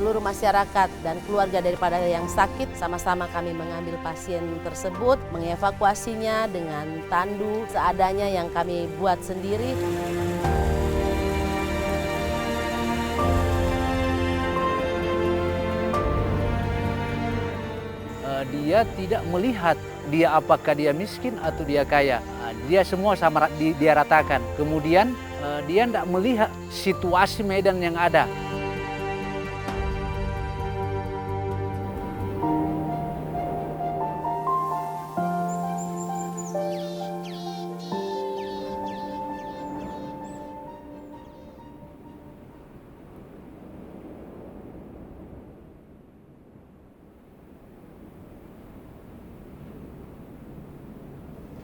seluruh masyarakat dan keluarga daripada yang sakit, sama-sama kami mengambil pasien tersebut, mengevakuasinya dengan tandu seadanya yang kami buat sendiri. Dia tidak melihat dia apakah dia miskin atau dia kaya. Dia semua sama dia ratakan. Kemudian dia tidak melihat situasi medan yang ada.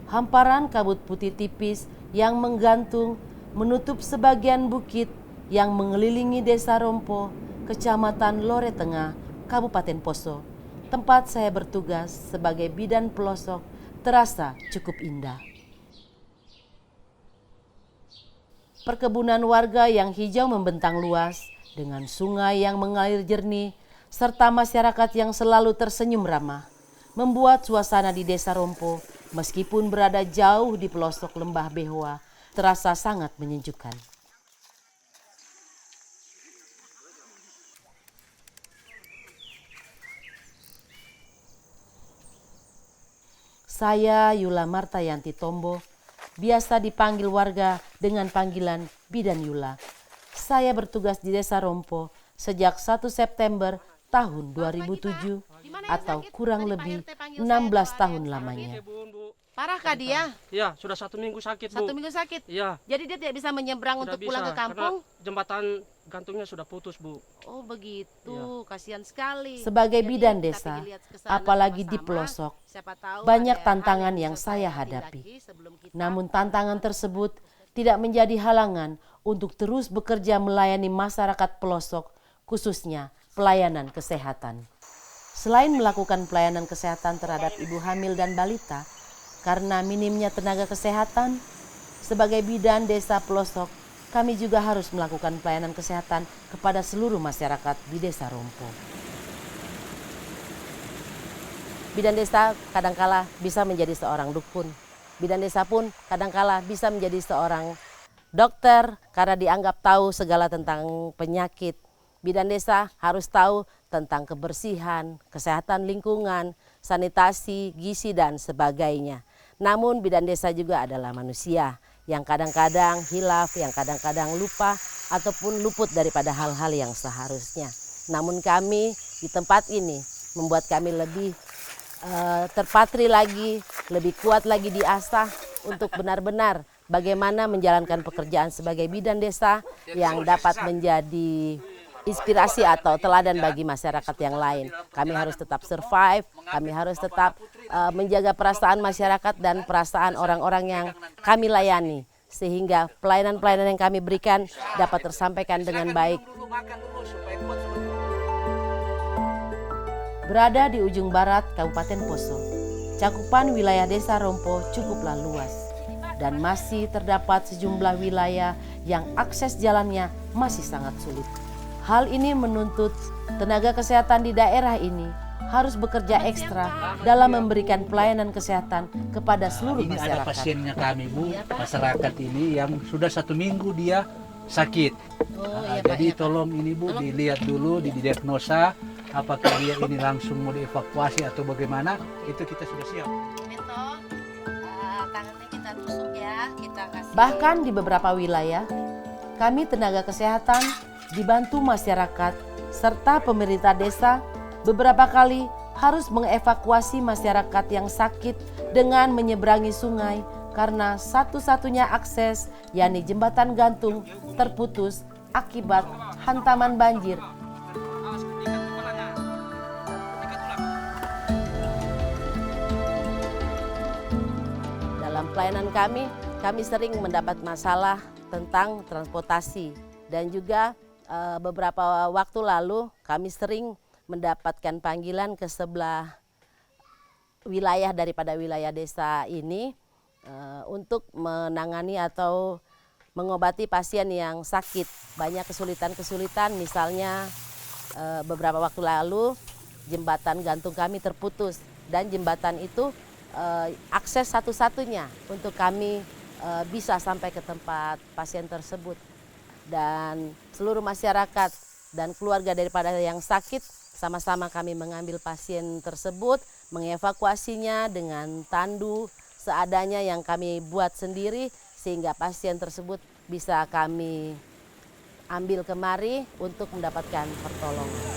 Hamparan kabut putih tipis yang menggantung menutup sebagian bukit yang mengelilingi Desa Rompo, Kecamatan Lore Tengah, Kabupaten Poso. Tempat saya bertugas sebagai bidan pelosok terasa cukup indah. Perkebunan warga yang hijau membentang luas dengan sungai yang mengalir jernih serta masyarakat yang selalu tersenyum ramah membuat suasana di Desa Rompo meskipun berada jauh di pelosok lembah Behoa, terasa sangat menyejukkan. Saya Yula Martayanti Tombo, biasa dipanggil warga dengan panggilan Bidan Yula. Saya bertugas di Desa Rompo sejak 1 September tahun 2007 atau kurang lebih 16 tahun lamanya. Parahkah dia? Iya, sudah 1 minggu sakit, Bu. 1 minggu sakit? Iya. Jadi dia tidak bisa menyeberang Tidak untuk pulang ke kampung? karena jembatan gantungnya sudah putus, Bu. Oh begitu, kasihan sekali. Sebagai Jadi, bidan tapi desa, dilihat kesana apalagi di sama-sama, pelosok, siapa tahu banyak ada tantangan hal yang bisa saya tindaki hadapi. sebelum kita- Namun tantangan tersebut tidak menjadi halangan untuk terus bekerja melayani masyarakat pelosok, khususnya pelayanan kesehatan. Selain melakukan pelayanan kesehatan terhadap ibu hamil dan balita, karena minimnya tenaga kesehatan, sebagai bidan desa pelosok, kami juga harus melakukan pelayanan kesehatan kepada seluruh masyarakat di Desa Rompo. Bidan desa kadangkala bisa menjadi seorang dukun. Bidan desa pun kadangkala bisa menjadi seorang dokter karena dianggap tahu segala tentang penyakit. Bidan desa harus tahu tentang kebersihan, kesehatan lingkungan, sanitasi, gizi, dan sebagainya. Namun bidan desa juga adalah manusia yang kadang-kadang hilaf, yang kadang-kadang lupa ataupun luput daripada hal-hal yang seharusnya. Namun kami di tempat ini membuat kami lebih terpatri lagi, lebih kuat lagi diasah untuk benar-benar bagaimana menjalankan pekerjaan sebagai bidan desa yang dapat menjadi inspirasi atau teladan bagi masyarakat yang lain. Kami harus tetap survive, kami harus tetap menjaga perasaan masyarakat dan perasaan orang-orang yang kami layani. Sehingga pelayanan-pelayanan yang kami berikan dapat tersampaikan dengan baik. Berada di ujung barat Kabupaten Poso, cakupan wilayah Desa Rompo cukuplah luas. Dan masih terdapat sejumlah wilayah yang akses jalannya masih sangat sulit. Hal ini menuntut tenaga kesehatan di daerah ini harus bekerja ekstra dalam memberikan pelayanan kesehatan kepada seluruh Ini masyarakat. ada pasiennya kami, Bu, masyarakat ini yang sudah 1 minggu dia sakit. Jadi tolong ini, Bu, dilihat dulu, didiagnosa apakah dia ini langsung mau dievakuasi atau bagaimana, itu kita sudah siap. Tangannya kita tusuk ya, kita kasih. Bahkan di beberapa wilayah, kami tenaga kesehatan dibantu masyarakat serta pemerintah desa beberapa kali harus mengevakuasi masyarakat yang sakit dengan menyeberangi sungai karena satu-satunya akses, yakni jembatan gantung, terputus akibat hantaman banjir. Dalam pelayanan kami sering mendapat masalah tentang transportasi dan juga beberapa waktu lalu kami sering mendapatkan panggilan ke sebelah wilayah daripada wilayah desa ini untuk menangani atau mengobati pasien yang sakit. Banyak kesulitan-kesulitan, misalnya beberapa waktu lalu jembatan gantung kami terputus dan jembatan itu akses satu-satunya untuk kami bisa sampai ke tempat pasien tersebut. Dan seluruh masyarakat dan keluarga daripada yang sakit sama-sama kami mengambil pasien tersebut, mengevakuasinya dengan tandu seadanya yang kami buat sendiri sehingga pasien tersebut bisa kami ambil kemari untuk mendapatkan pertolongan.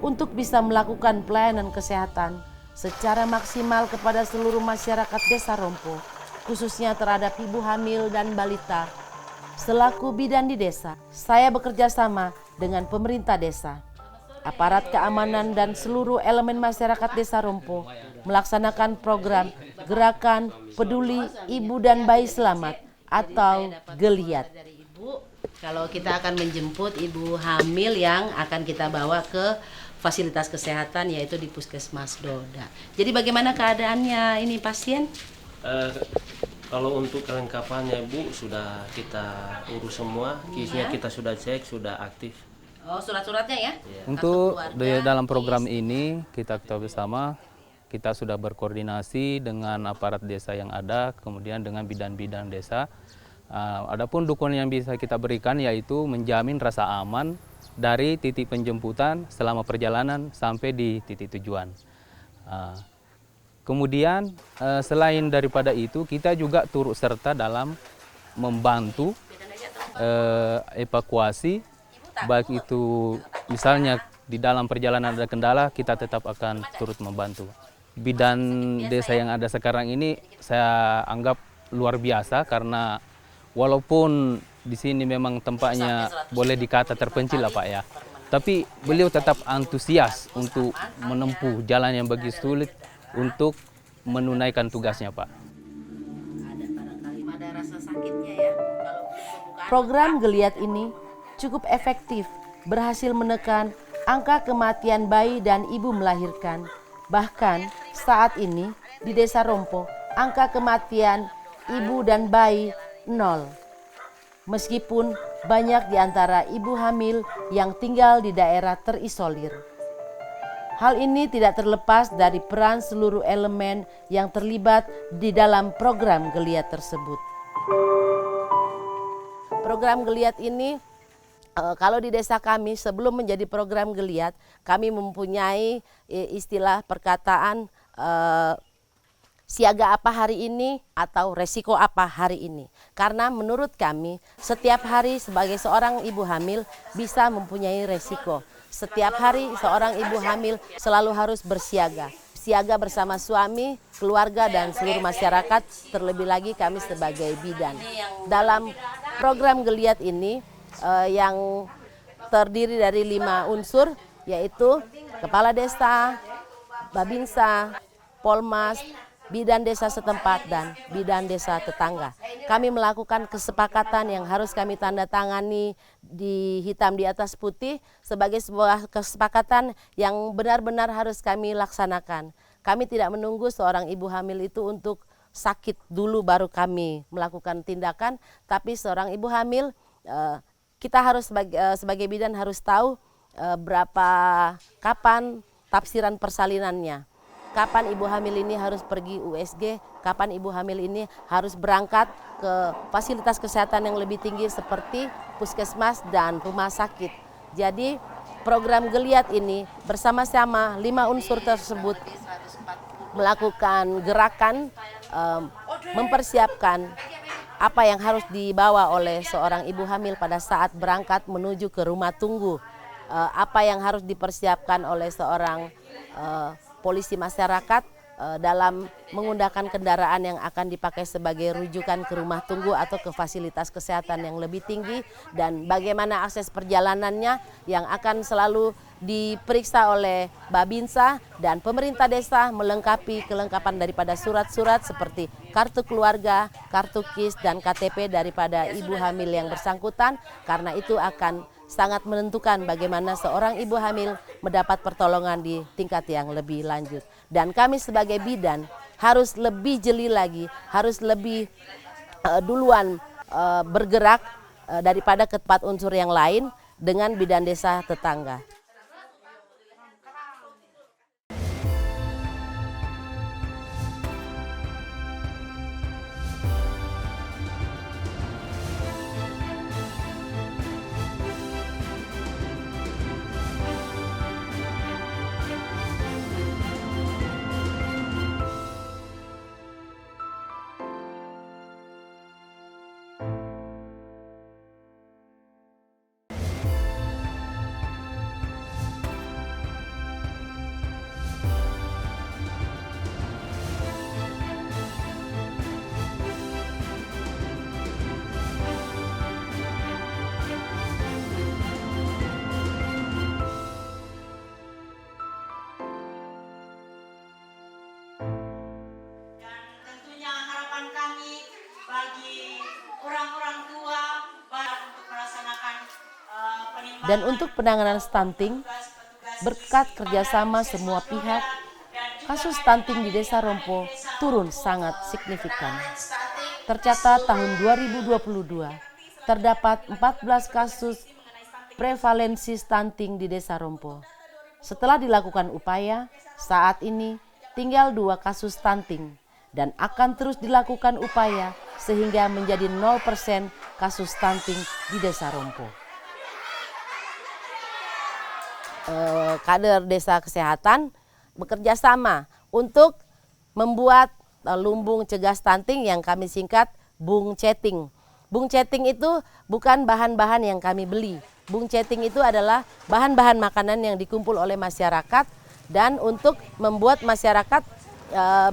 Untuk bisa melakukan pelayanan kesehatan secara maksimal kepada seluruh masyarakat Desa Rompo, khususnya terhadap ibu hamil dan balita. Selaku bidan di desa, saya bekerja sama dengan pemerintah desa, aparat keamanan dan seluruh elemen masyarakat Desa Rompo melaksanakan program Gerakan Peduli Ibu dan Bayi Selamat atau Geliat. Kalau kita akan menjemput ibu hamil yang akan kita bawa ke fasilitas kesehatan yaitu di Puskesmas Doda. Jadi bagaimana keadaannya ini pasien? Kalau untuk kelengkapannya Bu sudah kita urus semua, kisnya kita sudah cek, sudah aktif. Oh, surat-suratnya ya? Untuk dalam program ini kita ketahui bersama, kita sudah berkoordinasi dengan aparat desa yang ada, kemudian dengan bidan-bidan desa. Adapun dukungan yang bisa kita berikan yaitu menjamin rasa aman dari titik penjemputan selama perjalanan sampai di titik tujuan. Kemudian selain daripada itu kita juga turut serta dalam membantu evakuasi, baik itu misalnya di dalam perjalanan ada kendala, kita tetap akan turut membantu. Bidan desa yang ada sekarang ini saya anggap luar biasa karena walaupun di sini memang tempatnya boleh dikata terpencil lah Pak ya, tapi beliau tetap antusias untuk menempuh jalan yang begitu sulit untuk menunaikan tugasnya Pak. Ada rasa sakitnya ya. Program Geliat ini cukup efektif, berhasil menekan angka kematian bayi dan ibu melahirkan. Bahkan saat ini di Desa Rompo, angka kematian ibu dan bayi 0. Meskipun banyak di antara ibu hamil yang tinggal di daerah terisolir. Hal ini tidak terlepas dari peran seluruh elemen yang terlibat di dalam program Geliat tersebut. Program Geliat ini, kalau di desa kami sebelum menjadi program Geliat, kami mempunyai istilah perkataan siaga apa hari ini atau resiko apa hari ini. Karena menurut kami setiap hari sebagai seorang ibu hamil bisa mempunyai resiko. Setiap hari seorang ibu hamil selalu harus bersiaga. Siaga bersama suami, keluarga dan seluruh masyarakat, terlebih lagi kami sebagai bidan. Dalam program Geliat ini yang terdiri dari 5 unsur yaitu Kepala Desa, Babinsa, Polmas, bidan desa setempat dan bidan desa tetangga. Kami melakukan kesepakatan yang harus kami tanda tangani di hitam di atas putih sebagai sebuah kesepakatan yang benar-benar harus kami laksanakan. Kami tidak menunggu seorang ibu hamil itu untuk sakit dulu baru kami melakukan tindakan, tapi seorang ibu hamil kita harus sebagai bidan harus tahu kapan tafsiran persalinannya. kapan ibu hamil ini harus pergi USG, kapan ibu hamil ini harus berangkat ke fasilitas kesehatan yang lebih tinggi seperti puskesmas dan rumah sakit. Jadi program Geliat ini bersama-sama 5 unsur tersebut melakukan gerakan mempersiapkan apa yang harus dibawa oleh seorang ibu hamil pada saat berangkat menuju ke rumah tunggu, apa yang harus dipersiapkan oleh seorang polisi masyarakat dalam menggunakan kendaraan yang akan dipakai sebagai rujukan ke rumah tunggu atau ke fasilitas kesehatan yang lebih tinggi, dan bagaimana akses perjalanannya yang akan selalu diperiksa oleh Babinsa dan pemerintah desa melengkapi kelengkapan daripada surat-surat seperti kartu keluarga, kartu KIS, dan KTP daripada ibu hamil yang bersangkutan, karena itu akan sangat menentukan bagaimana seorang ibu hamil mendapat pertolongan di tingkat yang lebih lanjut. Dan kami sebagai bidan harus lebih jeli lagi, harus lebih duluan bergerak daripada keempat unsur yang lain dengan bidan desa tetangga. Dan untuk penanganan stunting, berkat kerjasama semua pihak, kasus stunting di Desa Rompo turun sangat signifikan. Tercatat tahun 2022, terdapat 14 kasus prevalensi stunting di Desa Rompo. Setelah dilakukan upaya, saat ini tinggal 2 kasus stunting dan akan terus dilakukan upaya sehingga menjadi 0% kasus stunting di Desa Rompo. Kader desa kesehatan bekerja sama untuk membuat lumbung cegah stunting yang kami singkat Bung Ceting. Bung Ceting itu bukan bahan-bahan yang kami beli. Bung Ceting itu adalah bahan-bahan makanan yang dikumpul oleh masyarakat dan untuk membuat masyarakat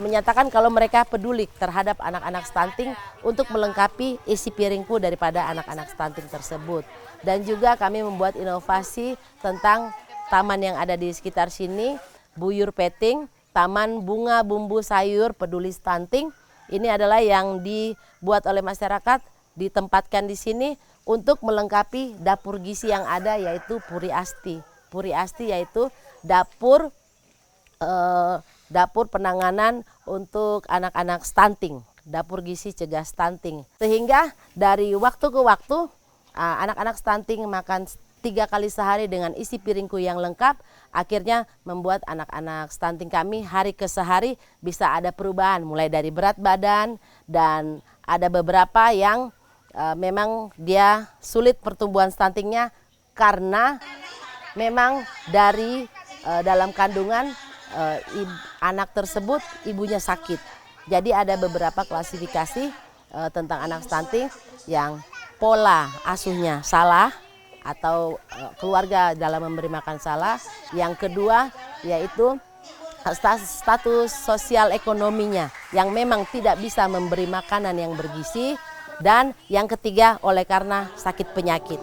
menyatakan kalau mereka peduli terhadap anak-anak stunting untuk melengkapi isi piringku daripada anak-anak stunting tersebut. Dan juga kami membuat inovasi tentang taman yang ada di sekitar sini, Buyur Peting, Taman Bunga Bumbu Sayur Peduli Stunting. Ini adalah yang dibuat oleh masyarakat, ditempatkan di sini untuk melengkapi dapur gizi yang ada, yaitu Puri Asti. Puri Asti yaitu dapur penanganan untuk anak-anak stunting, dapur gizi cegah stunting. Sehingga dari waktu ke waktu anak-anak stunting makan 3 kali sehari dengan isi piringku yang lengkap, akhirnya membuat anak-anak stunting kami hari ke sehari bisa ada perubahan, mulai dari berat badan, dan ada beberapa yang memang dia sulit pertumbuhan stuntingnya karena memang dari dalam kandungan anak tersebut ibunya sakit. Jadi ada beberapa klasifikasi tentang anak stunting yang pola asuhnya salah, atau keluarga dalam memberi makan salah. Yang kedua yaitu status sosial ekonominya yang memang tidak bisa memberi makanan yang bergizi. Dan yang ketiga oleh karena sakit penyakit.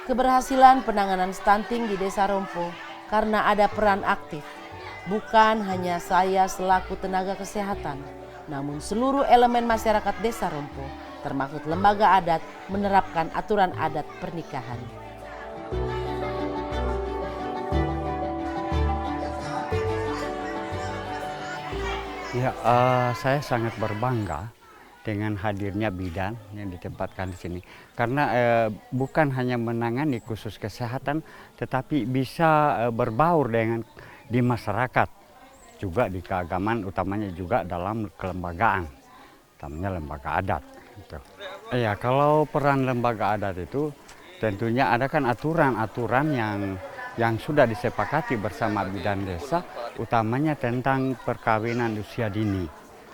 Keberhasilan penanganan stunting di Desa Rompo karena ada peran aktif, bukan hanya saya selaku tenaga kesehatan, namun seluruh elemen masyarakat Desa Rompo, termasuk lembaga adat, menerapkan aturan adat pernikahan. Ya, saya sangat berbangga dengan hadirnya bidan yang ditempatkan di sini. Karena bukan hanya menangani khusus kesehatan, tetapi bisa berbaur dengan di masyarakat, juga di keagamaan, utamanya juga dalam kelembagaan, utamanya lembaga adat. Gitu. Ya, kalau peran lembaga adat itu tentunya ada kan aturan-aturan yang sudah disepakati bersama bidan desa, utamanya tentang perkawinan usia dini.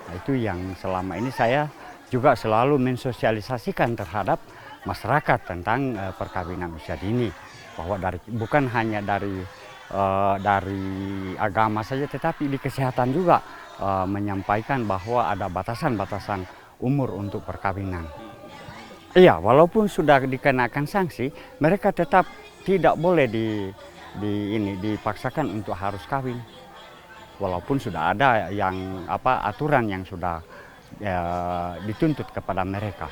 Nah, itu yang selama ini saya juga selalu mensosialisasikan terhadap masyarakat tentang perkawinan usia dini, bahwa bukan hanya dari agama saja, tetapi di kesehatan juga menyampaikan bahwa ada batasan-batasan umur untuk perkawinan. Iya, walaupun sudah dikenakan sanksi, mereka tetap tidak boleh dipaksakan untuk harus kawin. Walaupun sudah ada yang aturan yang sudah dituntut kepada mereka.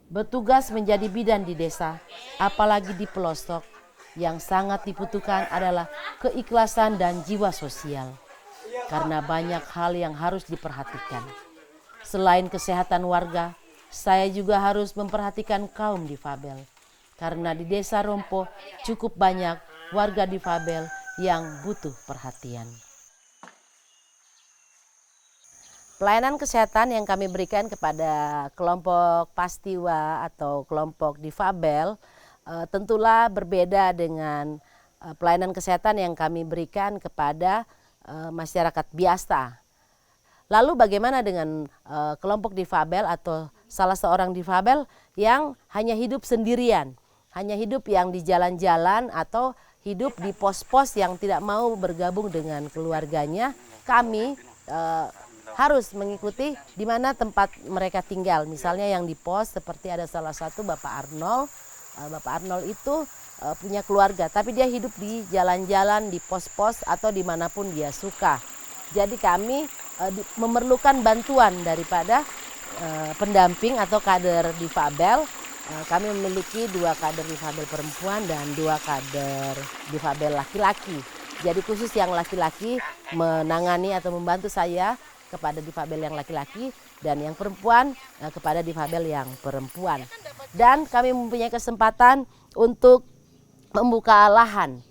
Bertugas menjadi bidan di desa, apalagi di pelosok, yang sangat dibutuhkan adalah keikhlasan dan jiwa sosial. Karena banyak hal yang harus diperhatikan. Selain kesehatan warga, saya juga harus memperhatikan kaum difabel. Karena di desa Rompo cukup banyak warga difabel yang butuh perhatian. Pelayanan kesehatan yang kami berikan kepada kelompok Pastiwa atau kelompok difabel tentulah berbeda dengan pelayanan kesehatan yang kami berikan kepada masyarakat biasa. Lalu bagaimana dengan kelompok difabel atau salah seorang difabel yang hanya hidup sendirian, hanya hidup yang di jalan-jalan atau hidup di pos-pos yang tidak mau bergabung dengan keluarganya? Kami harus mengikuti di mana tempat mereka tinggal. Misalnya yang di pos seperti ada salah satu Bapak Arnold. Bapak Arnold itu punya keluarga, tapi dia hidup di jalan-jalan, di pos-pos atau dimanapun dia suka. Jadi kami memerlukan bantuan daripada pendamping atau kader difabel. Kami memiliki 2 kader difabel perempuan dan 2 kader difabel laki-laki. Jadi khusus yang laki-laki menangani atau membantu saya kepada difabel yang laki-laki dan yang perempuan kepada difabel yang perempuan. Dan kami mempunyai kesempatan untuk membuka lahan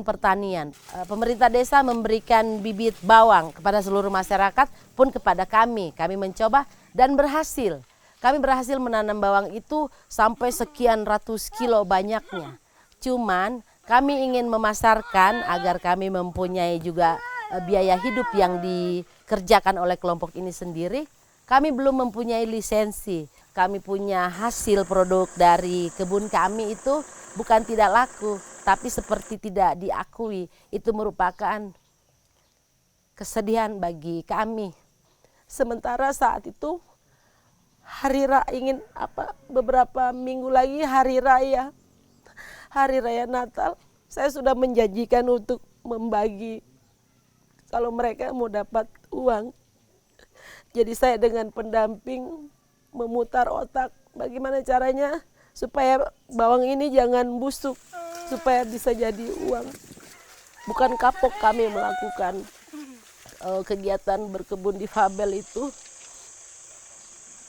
pertanian. Pemerintah desa memberikan bibit bawang kepada seluruh masyarakat pun kepada kami. Kami mencoba dan berhasil. Kami berhasil menanam bawang itu sampai sekian ratus kilo banyaknya. Cuman kami ingin memasarkan agar kami mempunyai juga biaya hidup yang dikerjakan oleh kelompok ini sendiri. Kami belum mempunyai lisensi. Kami punya hasil produk dari kebun kami itu bukan tidak laku, tapi seperti tidak diakui. Itu merupakan kesedihan bagi kami. Sementara saat itu beberapa minggu lagi hari raya Natal, saya sudah menjanjikan untuk membagi kalau mereka mau dapat uang. Jadi saya dengan pendamping memutar otak bagaimana caranya supaya bawang ini jangan busuk, supaya bisa jadi uang. Bukan kapok kami melakukan kegiatan berkebun difabel itu.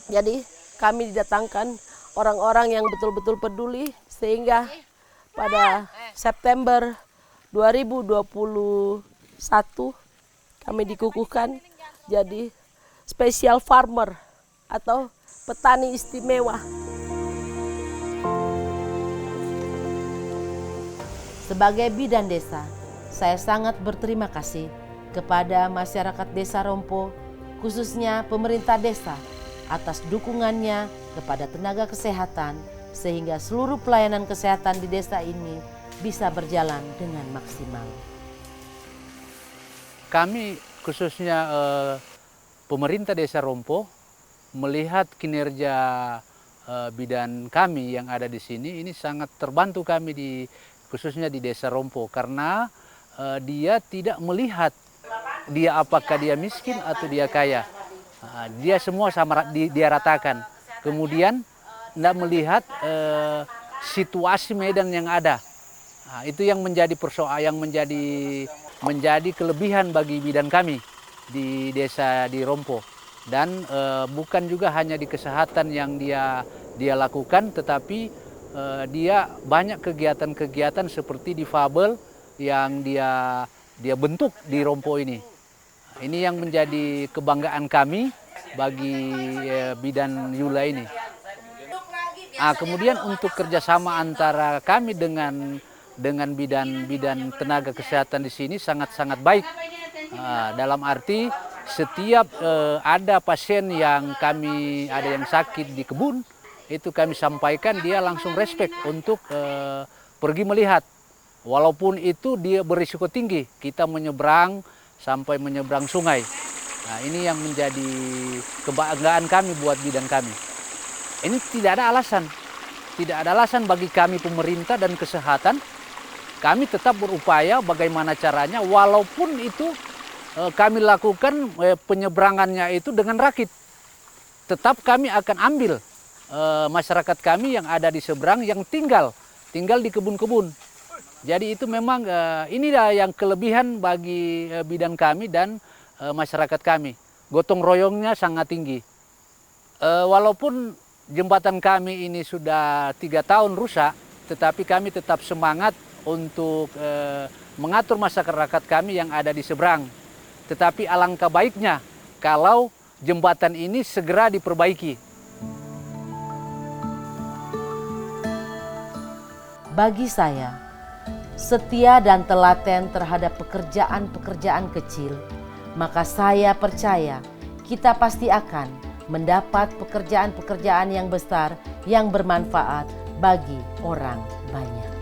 Jadi kami didatangkan orang-orang yang betul-betul peduli sehingga pada September 2021 kami dikukuhkan jadi special farmer atau petani istimewa. Sebagai bidan desa, saya sangat berterima kasih kepada masyarakat Desa Rompo, khususnya pemerintah desa, atas dukungannya kepada tenaga kesehatan sehingga seluruh pelayanan kesehatan di desa ini bisa berjalan dengan maksimal. Kami khususnya pemerintah Desa Rompo melihat kinerja bidan kami yang ada di sini, ini sangat terbantu kami khususnya di Desa Rompo karena dia tidak melihat dia apakah dia miskin atau dia kaya. Dia semua sama, dia ratakan. Kemudian tidak melihat situasi medan yang ada. Itu yang menjadi persoalan, yang menjadi kelebihan bagi bidan kami di desa di Rompo. Dan bukan juga hanya di kesehatan yang dia lakukan, tetapi dia banyak kegiatan-kegiatan seperti difabel yang dia bentuk di Rompo ini. Ini yang menjadi kebanggaan kami bagi bidan Yula ini. Kemudian untuk kerjasama antara kami dengan bidan tenaga kesehatan di sini sangat-sangat baik. Dalam arti setiap ada pasien yang ada yang sakit di kebun, itu kami sampaikan, dia langsung respect untuk pergi melihat. Walaupun itu dia berisiko tinggi, kita sampai menyeberang sungai. Ini yang menjadi kebanggaan kami buat bidan kami. Ini tidak ada alasan bagi kami pemerintah dan kesehatan. Kami tetap berupaya bagaimana caranya, walaupun itu kami lakukan penyeberangannya itu dengan rakit. Tetap kami akan ambil masyarakat kami yang ada di seberang yang tinggal di kebun-kebun. Jadi itu memang inilah yang kelebihan bagi bidan kami dan masyarakat kami. Gotong royongnya sangat tinggi. Walaupun jembatan kami ini sudah 3 tahun rusak, tetapi kami tetap semangat untuk mengatur masyarakat kami yang ada di seberang. Tetapi alangkah baiknya kalau jembatan ini segera diperbaiki. Bagi saya, setia dan telaten terhadap pekerjaan-pekerjaan kecil, maka saya percaya kita pasti akan mendapat pekerjaan-pekerjaan yang besar yang bermanfaat bagi orang banyak.